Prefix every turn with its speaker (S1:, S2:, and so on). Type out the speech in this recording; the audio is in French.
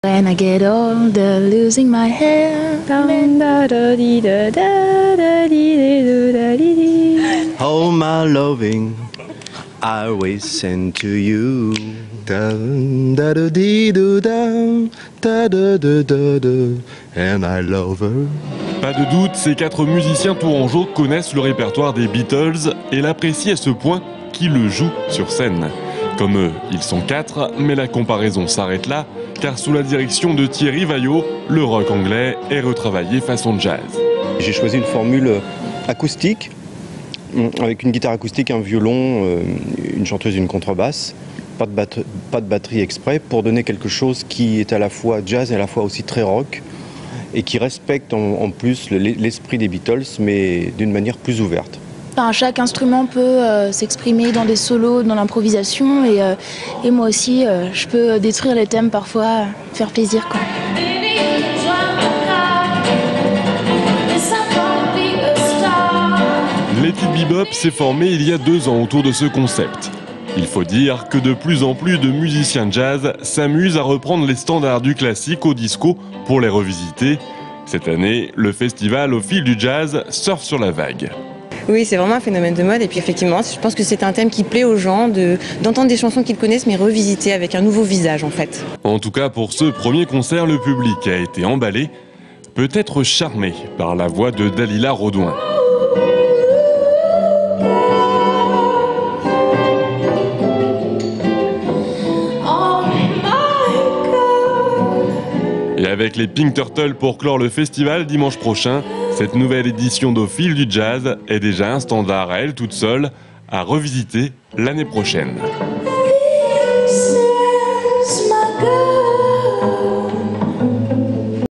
S1: When I get older, losing my hair.
S2: Oh my loving, I always send to you. And I love her.
S3: Pas de doute, ces 4 musiciens tourangeaux connaissent le répertoire des Beatles et l'apprécient à ce point qu'ils le jouent sur scène. Comme eux, ils sont 4, mais la comparaison s'arrête là, car sous la direction de Thierry Vaillot, le rock anglais est retravaillé façon jazz.
S2: J'ai choisi une formule acoustique, avec une guitare acoustique, un violon, une chanteuse et une contrebasse. Pas de batterie exprès, pour donner quelque chose qui est à la fois jazz et à la fois aussi très rock, et qui respecte en plus l'esprit des Beatles, mais d'une manière plus ouverte.
S1: Enfin, chaque instrument peut s'exprimer dans des solos, dans l'improvisation, et moi aussi, je peux détruire les thèmes parfois, faire plaisir, quoi.
S3: Let It Bebop s'est formé il y a 2 ans autour de ce concept. Il faut dire que de plus en plus de musiciens jazz s'amusent à reprendre les standards du classique au disco pour les revisiter. Cette année, le festival Au fil du jazz surfe sur la vague.
S4: Oui, c'est vraiment un phénomène de mode et puis effectivement, je pense que c'est un thème qui plaît aux gens d'entendre des chansons qu'ils connaissent mais revisitées avec un nouveau visage en fait.
S3: En tout cas, pour ce premier concert, le public a été emballé, peut-être charmé par la voix de Dalila Rodouin. Et avec les Pink Turtles pour clore le festival dimanche prochain, cette nouvelle édition d'Au fil du jazz est déjà un standard à elle toute seule à revisiter l'année prochaine.